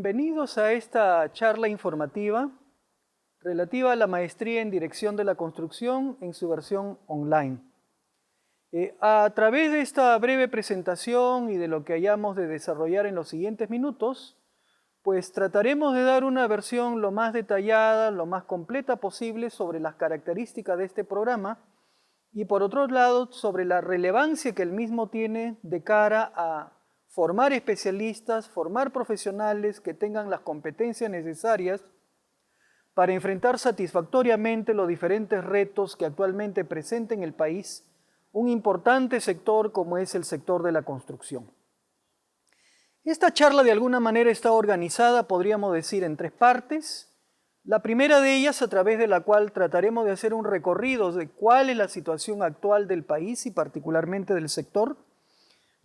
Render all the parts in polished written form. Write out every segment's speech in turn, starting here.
Bienvenidos a esta charla informativa relativa a la maestría en Dirección de la Construcción en su versión online. A través de esta breve presentación y de lo que hayamos de desarrollar en los siguientes minutos, pues trataremos de dar una versión lo más detallada, lo más completa posible sobre las características de este programa y por otro lado sobre la relevancia que el mismo tiene de cara a formar especialistas, formar profesionales que tengan las competencias necesarias para enfrentar satisfactoriamente los diferentes retos que actualmente presenta en el país un importante sector como es el sector de la construcción. Esta charla de alguna manera está organizada, podríamos decir, en tres partes. La primera de ellas, a través de la cual trataremos de hacer un recorrido de cuál es la situación actual del país y particularmente del sector,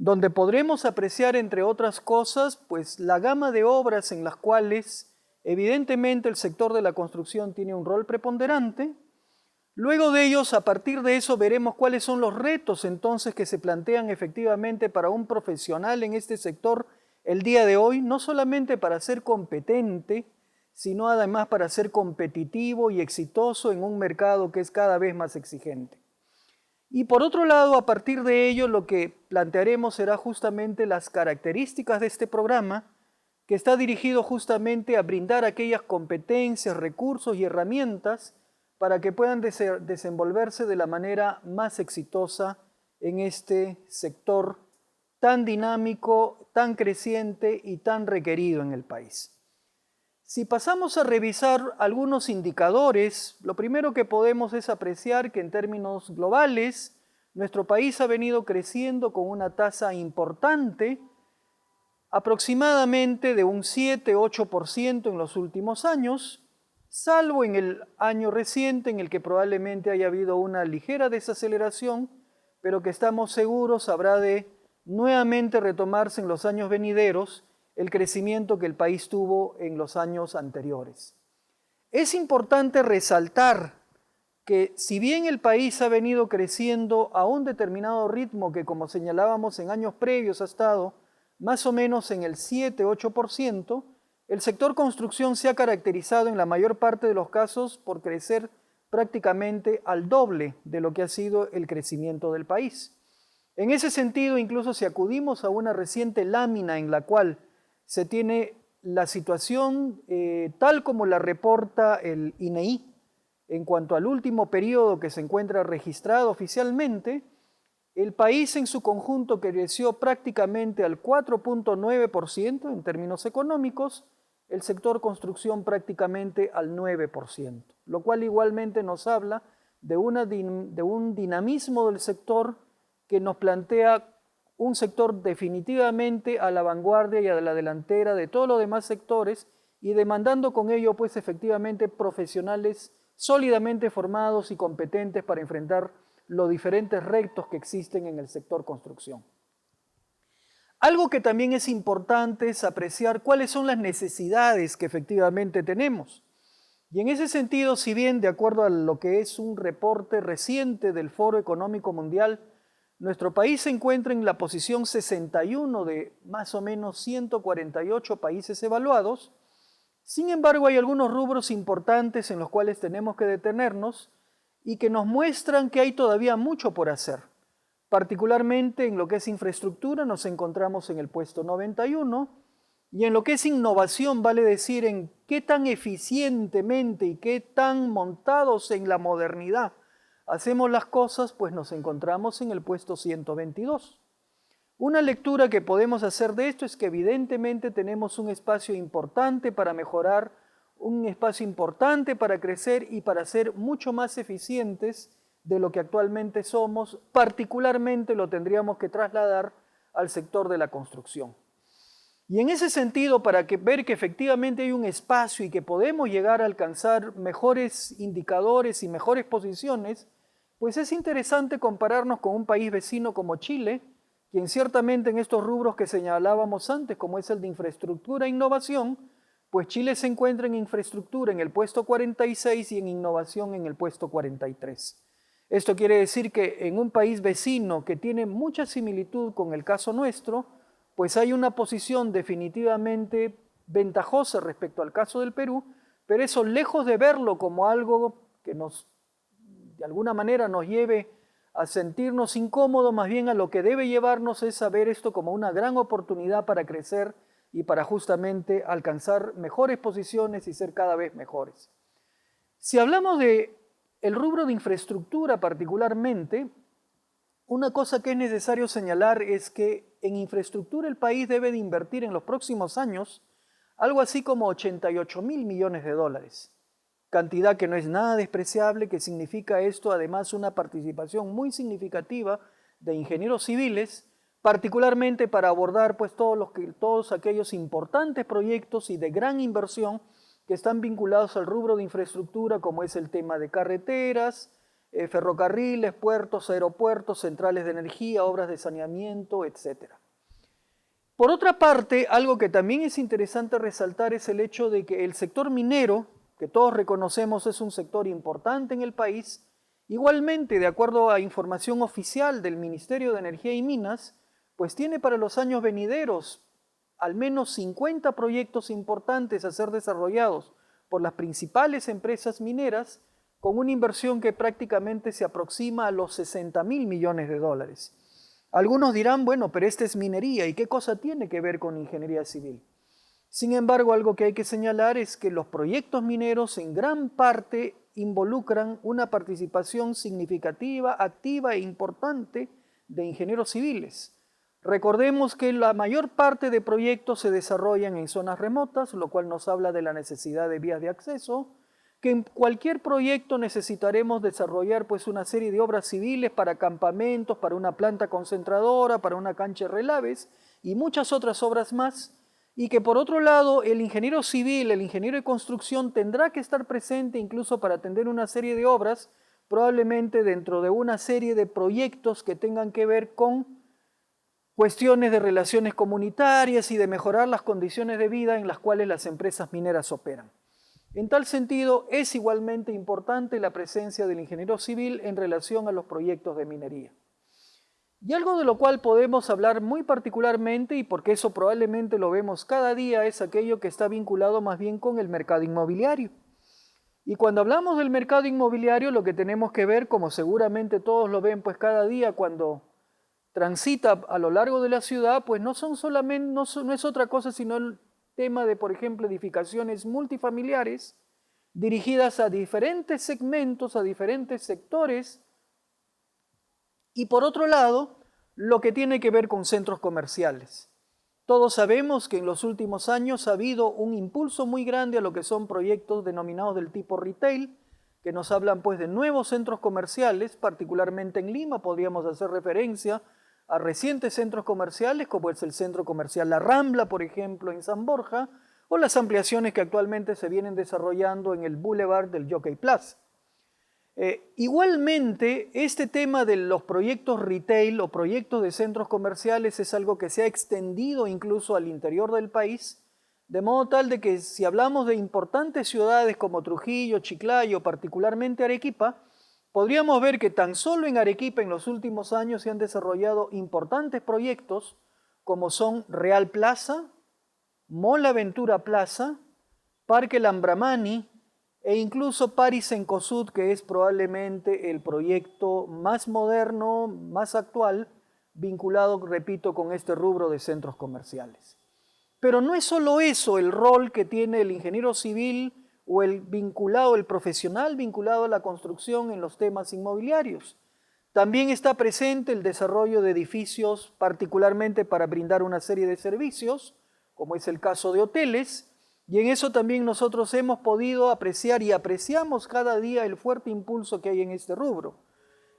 donde podremos apreciar, entre otras cosas, pues la gama de obras en las cuales evidentemente el sector de la construcción tiene un rol preponderante. Luego de ellos, a partir de eso, veremos cuáles son los retos entonces que se plantean efectivamente para un profesional en este sector el día de hoy, no solamente para ser competente, sino además para ser competitivo y exitoso en un mercado que es cada vez más exigente. Y por otro lado, a partir de ello, lo que plantearemos será justamente las características de este programa, que está dirigido justamente a brindar aquellas competencias, recursos y herramientas para que puedan desenvolverse de la manera más exitosa en este sector tan dinámico, tan creciente y tan requerido en el país. Si pasamos a revisar algunos indicadores, lo primero que podemos es apreciar que en términos globales, nuestro país ha venido creciendo con una tasa importante, aproximadamente de un 7-8% en los últimos años, salvo en el año reciente en el que probablemente haya habido una ligera desaceleración, pero que estamos seguros habrá de nuevamente retomarse en los años venideros el crecimiento que el país tuvo en los años anteriores. Es importante resaltar que si bien el país ha venido creciendo a un determinado ritmo que, como señalábamos en años previos, ha estado más o menos en el 7-8%, el sector construcción se ha caracterizado en la mayor parte de los casos por crecer prácticamente al doble de lo que ha sido el crecimiento del país. En ese sentido, incluso si acudimos a una reciente lámina en la cual se tiene la situación tal como la reporta el INEI en cuanto al último periodo que se encuentra registrado oficialmente, el país en su conjunto creció prácticamente al 4.9% en términos económicos, el sector construcción prácticamente al 9%, lo cual igualmente nos habla de un dinamismo del sector que nos plantea un sector definitivamente a la vanguardia y a la delantera de todos los demás sectores y demandando con ello pues efectivamente profesionales sólidamente formados y competentes para enfrentar los diferentes retos que existen en el sector construcción. Algo que también es importante es apreciar cuáles son las necesidades que efectivamente tenemos. Y en ese sentido, si bien de acuerdo a lo que es un reporte reciente del Foro Económico Mundial, nuestro país se encuentra en la posición 61 de más o menos 148 países evaluados. Sin embargo, hay algunos rubros importantes en los cuales tenemos que detenernos y que nos muestran que hay todavía mucho por hacer. Particularmente en lo que es infraestructura nos encontramos en el puesto 91 y en lo que es innovación, vale decir en qué tan eficientemente y qué tan montados en la modernidad hacemos las cosas, pues nos encontramos en el puesto 122. Una lectura que podemos hacer de esto es que evidentemente tenemos un espacio importante para mejorar, un espacio importante para crecer y para ser mucho más eficientes de lo que actualmente somos, particularmente lo tendríamos que trasladar al sector de la construcción. Y en ese sentido, para ver que efectivamente hay un espacio y que podemos llegar a alcanzar mejores indicadores y mejores posiciones, pues es interesante compararnos con un país vecino como Chile, quien ciertamente en estos rubros que señalábamos antes, como es el de infraestructura e innovación, pues Chile se encuentra en infraestructura en el puesto 46 y en innovación en el puesto 43. Esto quiere decir que en un país vecino que tiene mucha similitud con el caso nuestro, pues hay una posición definitivamente ventajosa respecto al caso del Perú, pero eso, lejos de verlo como algo que de alguna manera nos lleve a sentirnos incómodos, más bien a lo que debe llevarnos es a ver esto como una gran oportunidad para crecer y para justamente alcanzar mejores posiciones y ser cada vez mejores. Si hablamos de el rubro de infraestructura particularmente, una cosa que es necesario señalar es que en infraestructura el país debe de invertir en los próximos años algo así como 88.000 millones de dólares, cantidad que no es nada despreciable, que significa esto además una participación muy significativa de ingenieros civiles, particularmente para abordar pues todos aquellos importantes proyectos y de gran inversión que están vinculados al rubro de infraestructura, como es el tema de carreteras, ferrocarriles, puertos, aeropuertos, centrales de energía, obras de saneamiento, etc. Por otra parte, algo que también es interesante resaltar es el hecho de que el sector minero, que todos reconocemos es un sector importante en el país, igualmente, de acuerdo a información oficial del Ministerio de Energía y Minas, pues tiene para los años venideros al menos 50 proyectos importantes a ser desarrollados por las principales empresas mineras, con una inversión que prácticamente se aproxima a los 60.000 millones de dólares. Algunos dirán, bueno, pero esta es minería, ¿y qué cosa tiene que ver con ingeniería civil? Sin embargo, algo que hay que señalar es que los proyectos mineros en gran parte involucran una participación significativa, activa e importante de ingenieros civiles. Recordemos que la mayor parte de proyectos se desarrollan en zonas remotas, lo cual nos habla de la necesidad de vías de acceso, que en cualquier proyecto necesitaremos desarrollar pues una serie de obras civiles para campamentos, para una planta concentradora, para una cancha de relaves y muchas otras obras más, y que por otro lado el ingeniero civil, el ingeniero de construcción tendrá que estar presente incluso para atender una serie de obras, probablemente dentro de una serie de proyectos que tengan que ver con cuestiones de relaciones comunitarias y de mejorar las condiciones de vida en las cuales las empresas mineras operan. En tal sentido, es igualmente importante la presencia del ingeniero civil en relación a los proyectos de minería. Y algo de lo cual podemos hablar muy particularmente, y porque eso probablemente lo vemos cada día, es aquello que está vinculado más bien con el mercado inmobiliario. Y cuando hablamos del mercado inmobiliario, lo que tenemos que ver, como seguramente todos lo ven pues cada día cuando transita a lo largo de la ciudad, pues no es otra cosa sino el tema de, por ejemplo, edificaciones multifamiliares dirigidas a diferentes segmentos, a diferentes sectores, y por otro lado, lo que tiene que ver con centros comerciales. Todos sabemos que en los últimos años ha habido un impulso muy grande a lo que son proyectos denominados del tipo retail, que nos hablan pues de nuevos centros comerciales, particularmente en Lima podríamos hacer referencia a recientes centros comerciales, como es el centro comercial La Rambla, por ejemplo, en San Borja, o las ampliaciones que actualmente se vienen desarrollando en el Boulevard del Jockey Plaza. Igualmente, este tema de los proyectos retail o proyectos de centros comerciales es algo que se ha extendido incluso al interior del país, de modo tal de que si hablamos de importantes ciudades como Trujillo, Chiclayo, particularmente Arequipa, podríamos ver que tan solo en Arequipa en los últimos años se han desarrollado importantes proyectos como son Real Plaza, Mall Aventura Plaza, Parque Lambramani, e incluso Paris Cencosud, que es probablemente el proyecto más moderno, más actual, vinculado, repito, con este rubro de centros comerciales. Pero no es solo eso el rol que tiene el ingeniero civil o el profesional vinculado a la construcción en los temas inmobiliarios. También está presente el desarrollo de edificios, particularmente para brindar una serie de servicios, como es el caso de hoteles, y en eso también nosotros hemos podido apreciar y apreciamos cada día el fuerte impulso que hay en este rubro.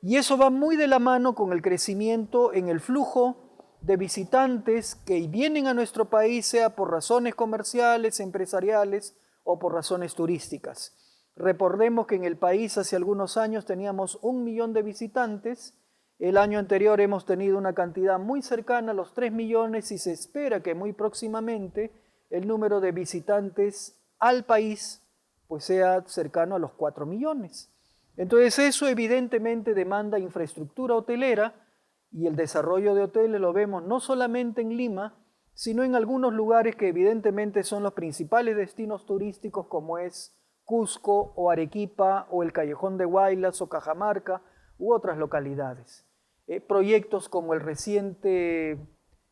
Y eso va muy de la mano con el crecimiento en el flujo de visitantes que vienen a nuestro país, sea por razones comerciales, empresariales o por razones turísticas. Recordemos que en el país hace algunos años teníamos 1 millón de visitantes, el año anterior hemos tenido una cantidad muy cercana a los 3 millones y se espera que muy próximamente el número de visitantes al país pues sea cercano a los 4 millones. Entonces eso evidentemente demanda infraestructura hotelera y el desarrollo de hoteles lo vemos no solamente en Lima, sino en algunos lugares que evidentemente son los principales destinos turísticos, como es Cusco o Arequipa o el Callejón de Huaylas o Cajamarca u otras localidades. Proyectos como el reciente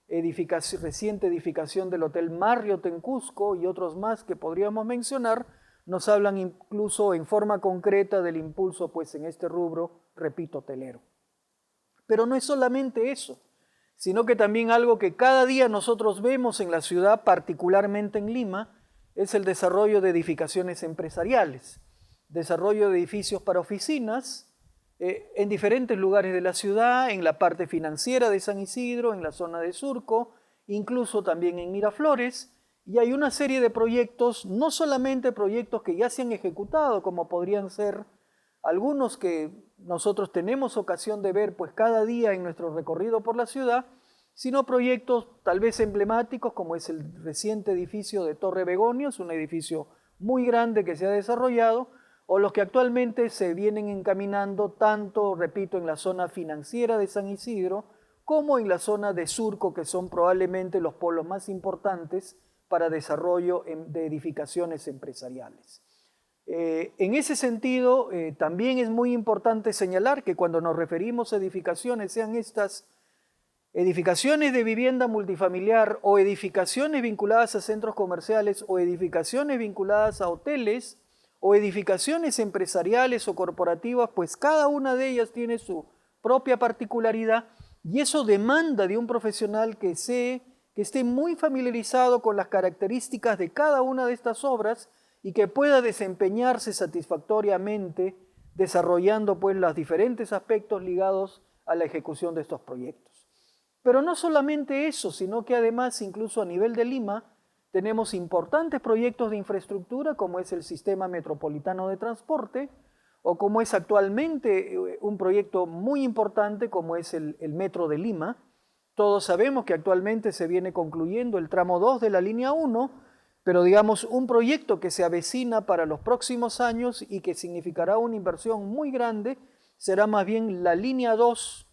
edificación del Hotel Marriott en Cusco y otros más que podríamos mencionar, nos hablan incluso en forma concreta del impulso pues en este rubro, repito, hotelero. Pero no es solamente eso, sino que también algo que cada día nosotros vemos en la ciudad, particularmente en Lima, es el desarrollo de edificaciones empresariales, desarrollo de edificios para oficinas en diferentes lugares de la ciudad, en la parte financiera de San Isidro, en la zona de Surco, incluso también en Miraflores, y hay una serie de proyectos, no solamente proyectos que ya se han ejecutado, como podrían ser algunos que nosotros tenemos ocasión de ver pues cada día en nuestro recorrido por la ciudad, sino proyectos tal vez emblemáticos como es el reciente edificio de Torre Begonios, un edificio muy grande que se ha desarrollado, o los que actualmente se vienen encaminando tanto, repito, en la zona financiera de San Isidro, como en la zona de Surco, que son probablemente los polos más importantes para desarrollo de edificaciones empresariales. En ese sentido, también es muy importante señalar que cuando nos referimos a edificaciones, sean estas edificaciones de vivienda multifamiliar o edificaciones vinculadas a centros comerciales o edificaciones vinculadas a hoteles o edificaciones empresariales o corporativas, pues cada una de ellas tiene su propia particularidad y eso demanda de un profesional que esté muy familiarizado con las características de cada una de estas obras y que pueda desempeñarse satisfactoriamente desarrollando pues los diferentes aspectos ligados a la ejecución de estos proyectos. Pero no solamente eso, sino que además incluso a nivel de Lima tenemos importantes proyectos de infraestructura como es el Sistema Metropolitano de Transporte o como es actualmente un proyecto muy importante como es el Metro de Lima. Todos sabemos que actualmente se viene concluyendo el tramo 2 de la línea 1, pero digamos un proyecto que se avecina para los próximos años y que significará una inversión muy grande será más bien la línea 2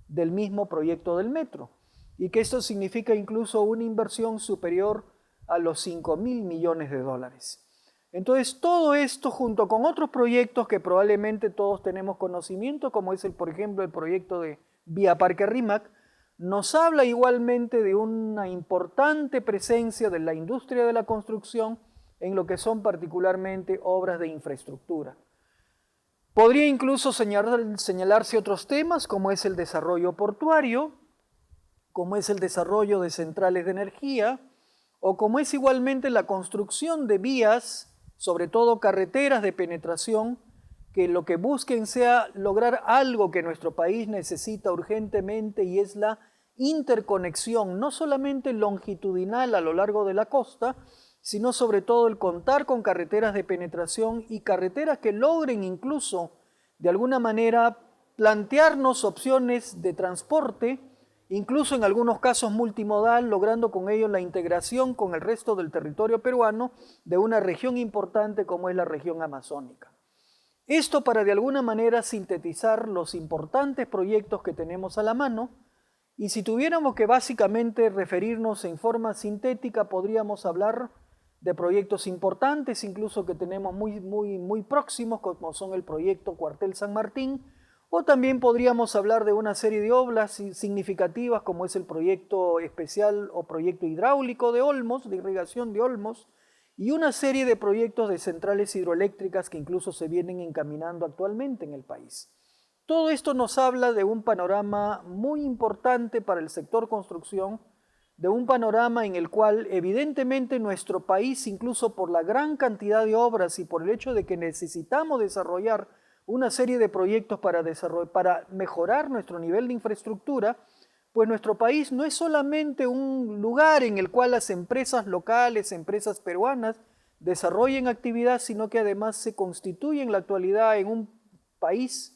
del mismo proyecto del metro y que esto significa incluso una inversión superior a los 5.000 millones de dólares. Entonces todo esto junto con otros proyectos que probablemente todos tenemos conocimiento, como es por ejemplo el proyecto de Vía Parque Rímac, nos habla igualmente de una importante presencia de la industria de la construcción en lo que son particularmente obras de infraestructura. Podría incluso señalarse otros temas como es el desarrollo portuario, como es el desarrollo de centrales de energía, o como es igualmente la construcción de vías, sobre todo carreteras de penetración, que lo que busquen sea lograr algo que nuestro país necesita urgentemente y es la interconexión, no solamente longitudinal a lo largo de la costa, sino sobre todo el contar con carreteras de penetración y carreteras que logren incluso de alguna manera plantearnos opciones de transporte, incluso en algunos casos multimodal, logrando con ello la integración con el resto del territorio peruano de una región importante como es la región amazónica. Esto para de alguna manera sintetizar los importantes proyectos que tenemos a la mano y si tuviéramos que básicamente referirnos en forma sintética podríamos hablar de proyectos importantes, incluso que tenemos muy próximos como son el proyecto Cuartel San Martín, o también podríamos hablar de una serie de obras significativas como es el proyecto especial o proyecto hidráulico de Olmos, de irrigación de Olmos, y una serie de proyectos de centrales hidroeléctricas que incluso se vienen encaminando actualmente en el país. Todo esto nos habla de un panorama muy importante para el sector construcción, de un panorama en el cual evidentemente nuestro país, incluso por la gran cantidad de obras y por el hecho de que necesitamos desarrollar una serie de proyectos para mejorar nuestro nivel de infraestructura, pues nuestro país no es solamente un lugar en el cual las empresas locales, empresas peruanas, desarrollen actividad, sino que además se constituye en la actualidad en un país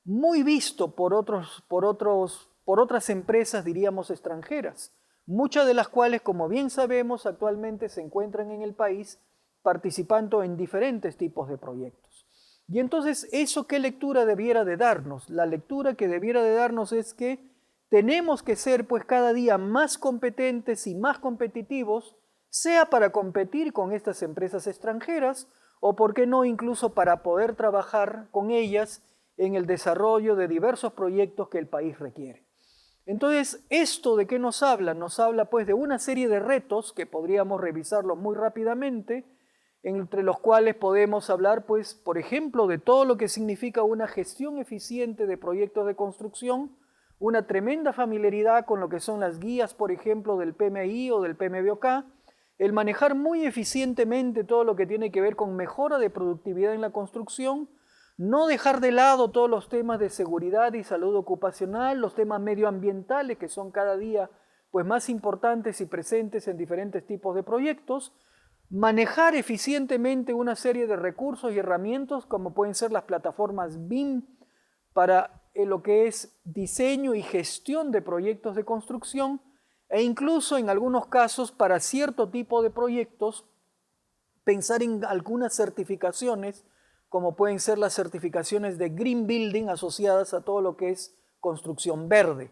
muy visto por otras empresas, diríamos, extranjeras, muchas de las cuales, como bien sabemos, actualmente se encuentran en el país participando en diferentes tipos de proyectos. Y entonces, ¿eso qué lectura debiera de darnos? La lectura que debiera de darnos es que tenemos que ser pues cada día más competentes y más competitivos, sea para competir con estas empresas extranjeras o, por qué no, incluso para poder trabajar con ellas en el desarrollo de diversos proyectos que el país requiere. Entonces, ¿esto de qué nos habla? Nos habla pues de una serie de retos que podríamos revisarlos muy rápidamente, entre los cuales podemos hablar pues, por ejemplo, de todo lo que significa una gestión eficiente de proyectos de construcción, una tremenda familiaridad con lo que son las guías, por ejemplo, del PMI o del PMBOK, el manejar muy eficientemente todo lo que tiene que ver con mejora de productividad en la construcción, no dejar de lado todos los temas de seguridad y salud ocupacional, los temas medioambientales que son cada día pues, más importantes y presentes en diferentes tipos de proyectos, manejar eficientemente una serie de recursos y herramientas como pueden ser las plataformas BIM para lo que es diseño y gestión de proyectos de construcción e incluso en algunos casos para cierto tipo de proyectos pensar en algunas certificaciones como pueden ser las certificaciones de Green Building asociadas a todo lo que es construcción verde.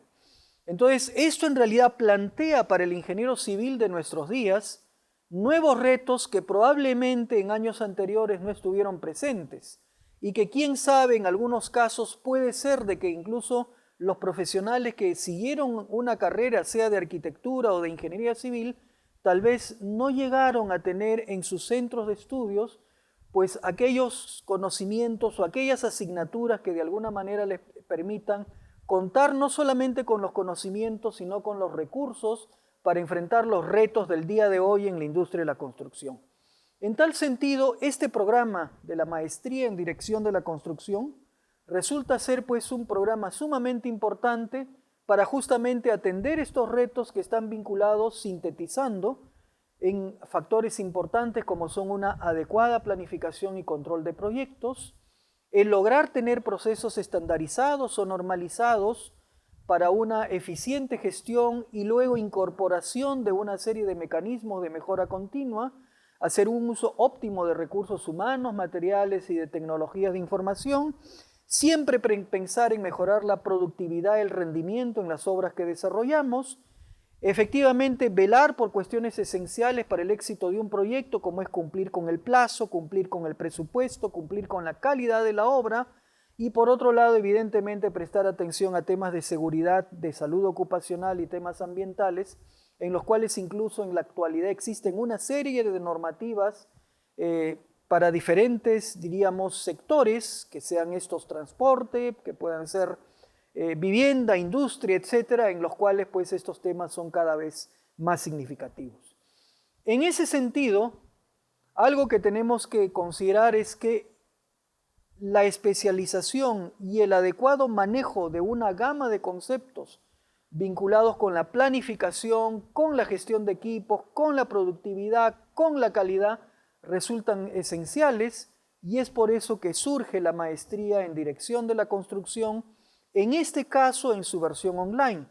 Entonces, esto en realidad plantea para el ingeniero civil de nuestros días nuevos retos que probablemente en años anteriores no estuvieron presentes y que quién sabe en algunos casos puede ser de que incluso los profesionales que siguieron una carrera, sea de arquitectura o de ingeniería civil, tal vez no llegaron a tener en sus centros de estudios pues aquellos conocimientos o aquellas asignaturas que de alguna manera les permitan contar no solamente con los conocimientos, sino con los recursos para enfrentar los retos del día de hoy en la industria de la construcción. En tal sentido, este programa de la Maestría en Dirección de la Construcción resulta ser pues un programa sumamente importante para justamente atender estos retos que están vinculados, sintetizando, en factores importantes como son una adecuada planificación y control de proyectos, el lograr tener procesos estandarizados o normalizados para una eficiente gestión y luego incorporación de una serie de mecanismos de mejora continua, hacer un uso óptimo de recursos humanos, materiales y de tecnologías de información, siempre pensar en mejorar la productividad, el rendimiento en las obras que desarrollamos, efectivamente velar por cuestiones esenciales para el éxito de un proyecto, como es cumplir con el plazo, cumplir con el presupuesto, cumplir con la calidad de la obra, y por otro lado, evidentemente, prestar atención a temas de seguridad, de salud ocupacional y temas ambientales, en los cuales incluso en la actualidad existen una serie de normativas para diferentes, diríamos, sectores, que sean estos transporte, que puedan ser vivienda, industria, etcétera, en los cuales pues estos temas son cada vez más significativos. En ese sentido, algo que tenemos que considerar es que la especialización y el adecuado manejo de una gama de conceptos vinculados con la planificación, con la gestión de equipos, con la productividad, con la calidad, resultan esenciales y es por eso que surge la maestría en Dirección de la Construcción, en este caso en su versión online,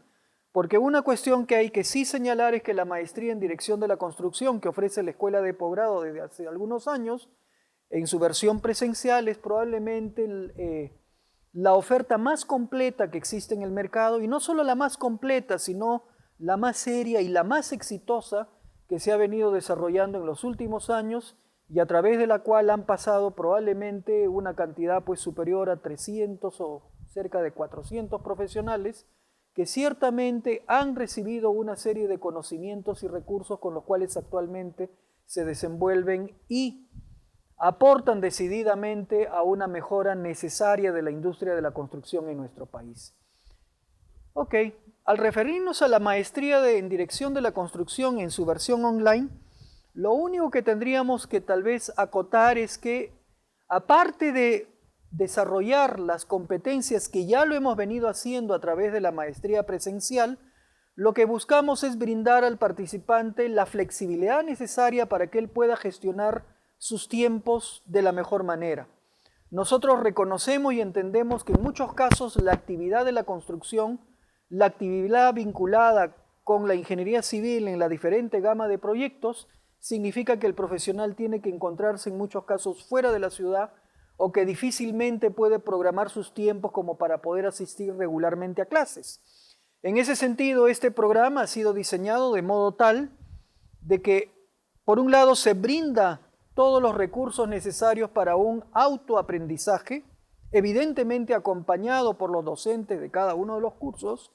porque una cuestión que hay que sí señalar es que la maestría en Dirección de la Construcción que ofrece la Escuela de Posgrado desde hace algunos años, en su versión presencial es probablemente la oferta más completa que existe en el mercado, y no solo la más completa, sino la más seria y la más exitosa que se ha venido desarrollando en los últimos años y a través de la cual han pasado probablemente una cantidad pues superior a 300 o cerca de 400 profesionales que ciertamente han recibido una serie de conocimientos y recursos con los cuales actualmente se desenvuelven y aportan decididamente a una mejora necesaria de la industria de la construcción en nuestro país. Ok, al referirnos a la maestría en Dirección de la Construcción en su versión online, lo único que tendríamos que tal vez acotar es que, aparte de desarrollar las competencias que ya lo hemos venido haciendo a través de la maestría presencial, lo que buscamos es brindar al participante la flexibilidad necesaria para que él pueda gestionar sus tiempos de la mejor manera. Nosotros reconocemos y entendemos que en muchos casos la actividad de la construcción, la actividad vinculada con la ingeniería civil en la diferente gama de proyectos, significa que el profesional tiene que encontrarse en muchos casos fuera de la ciudad o que difícilmente puede programar sus tiempos como para poder asistir regularmente a clases. En ese sentido, este programa ha sido diseñado de modo tal de que, por un lado, se brinda todos los recursos necesarios para un autoaprendizaje, evidentemente acompañado por los docentes de cada uno de los cursos,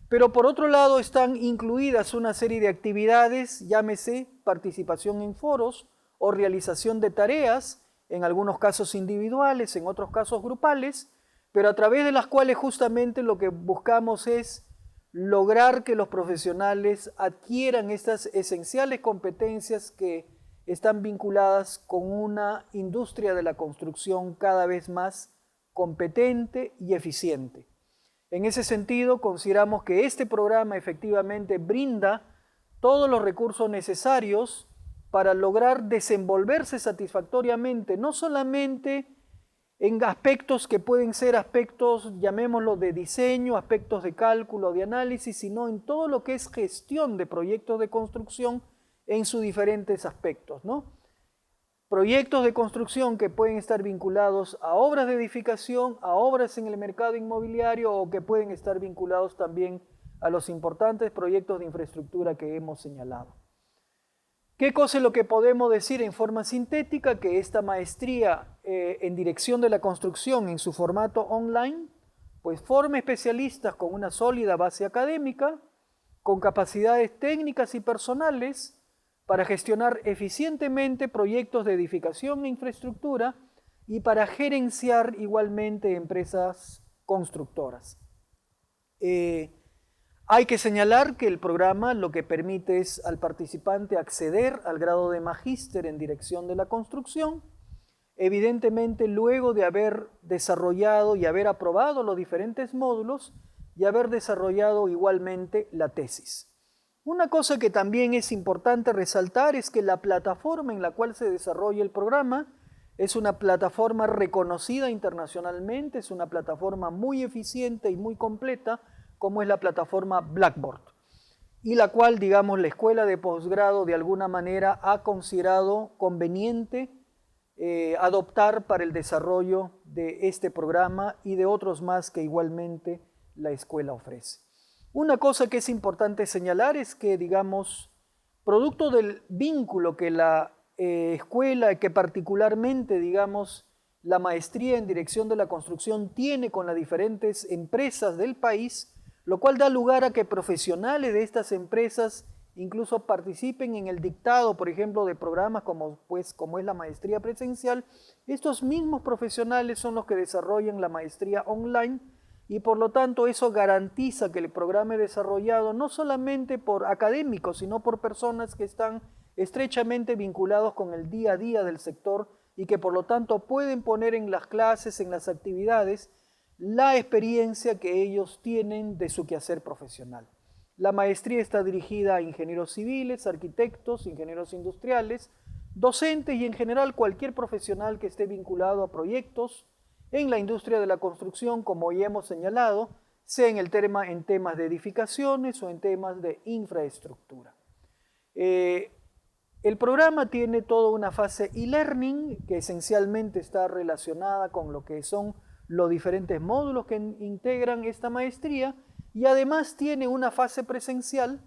pero por otro lado están incluidas una serie de actividades, llámese participación en foros o realización de tareas, en algunos casos individuales, en otros casos grupales, pero a través de las cuales justamente lo que buscamos es lograr que los profesionales adquieran estas esenciales competencias que están vinculadas con una industria de la construcción cada vez más competente y eficiente. En ese sentido, consideramos que este programa efectivamente brinda todos los recursos necesarios para lograr desenvolverse satisfactoriamente, no solamente en aspectos que pueden ser aspectos, llamémoslo, de diseño, aspectos de cálculo, de análisis, sino en todo lo que es gestión de proyectos de construcción en sus diferentes aspectos, ¿no? Proyectos de construcción que pueden estar vinculados a obras de edificación, a obras en el mercado inmobiliario o que pueden estar vinculados también a los importantes proyectos de infraestructura que hemos señalado. ¿Qué cosa es lo que podemos decir en forma sintética? Que esta maestría en dirección de la construcción en su formato online, pues forma especialistas con una sólida base académica, con capacidades técnicas y personales para gestionar eficientemente proyectos de edificación e infraestructura y para gerenciar igualmente empresas constructoras. Hay que señalar que el programa lo que permite es al participante acceder al grado de magíster en dirección de la construcción, evidentemente luego de haber desarrollado y haber aprobado los diferentes módulos y haber desarrollado igualmente la tesis. Una cosa que también es importante resaltar es que la plataforma en la cual se desarrolla el programa es una plataforma reconocida internacionalmente, es una plataforma muy eficiente y muy completa, como es la plataforma Blackboard, y la cual, digamos, la escuela de posgrado de alguna manera ha considerado conveniente adoptar para el desarrollo de este programa y de otros más que igualmente la escuela ofrece. Una cosa que es importante señalar es que, digamos, producto del vínculo que la escuela, que particularmente, digamos, la maestría en dirección de la construcción tiene con las diferentes empresas del país, lo cual da lugar a que profesionales de estas empresas incluso participen en el dictado, por ejemplo, de programas como es la maestría presencial. Estos mismos profesionales son los que desarrollan la maestría online y por lo tanto eso garantiza que el programa es desarrollado no solamente por académicos, sino por personas que están estrechamente vinculados con el día a día del sector y que por lo tanto pueden poner en las clases, en las actividades, la experiencia que ellos tienen de su quehacer profesional. La maestría está dirigida a ingenieros civiles, arquitectos, ingenieros industriales, docentes y en general cualquier profesional que esté vinculado a proyectos en la industria de la construcción, como ya hemos señalado, sea en temas de edificaciones o en temas de infraestructura. El programa tiene toda una fase e-learning que esencialmente está relacionada con lo que son los diferentes módulos que integran esta maestría y además tiene una fase presencial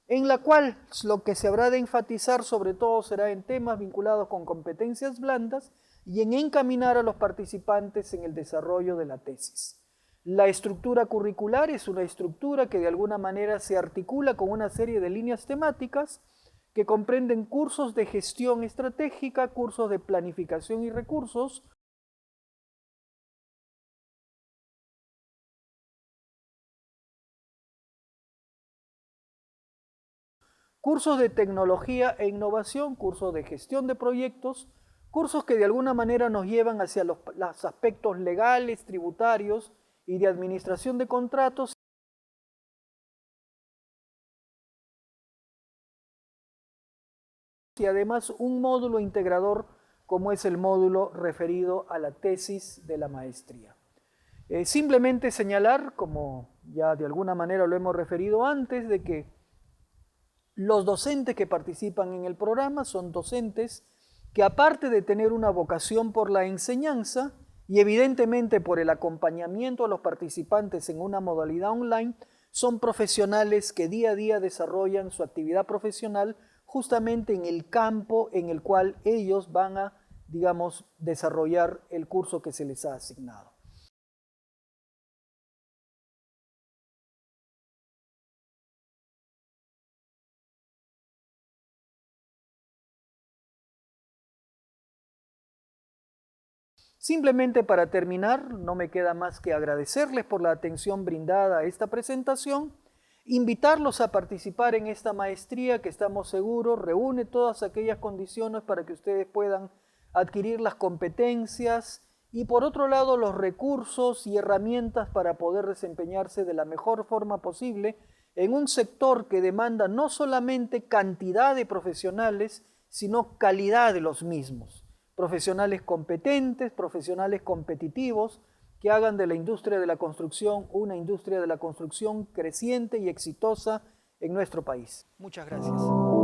en la cual lo que se habrá de enfatizar sobre todo será en temas vinculados con competencias blandas y en encaminar a los participantes en el desarrollo de la tesis. La estructura curricular es una estructura que de alguna manera se articula con una serie de líneas temáticas que comprenden cursos de gestión estratégica, cursos de planificación y recursos, cursos de tecnología e innovación, cursos de gestión de proyectos, cursos que de alguna manera nos llevan hacia los aspectos legales, tributarios y de administración de contratos, y además un módulo integrador como es el módulo referido a la tesis de la maestría. Simplemente señalar, como ya de alguna manera lo hemos referido antes, de que los docentes que participan en el programa son docentes que aparte de tener una vocación por la enseñanza y evidentemente por el acompañamiento a los participantes en una modalidad online, son profesionales que día a día desarrollan su actividad profesional justamente en el campo en el cual ellos van a, digamos, desarrollar el curso que se les ha asignado. Simplemente para terminar, no me queda más que agradecerles por la atención brindada a esta presentación, invitarlos a participar en esta maestría que estamos seguros reúne todas aquellas condiciones para que ustedes puedan adquirir las competencias y por otro lado los recursos y herramientas para poder desempeñarse de la mejor forma posible en un sector que demanda no solamente cantidad de profesionales, sino calidad de los mismos. Profesionales competentes, profesionales competitivos, que hagan de la industria de la construcción una industria de la construcción creciente y exitosa en nuestro país. Muchas gracias.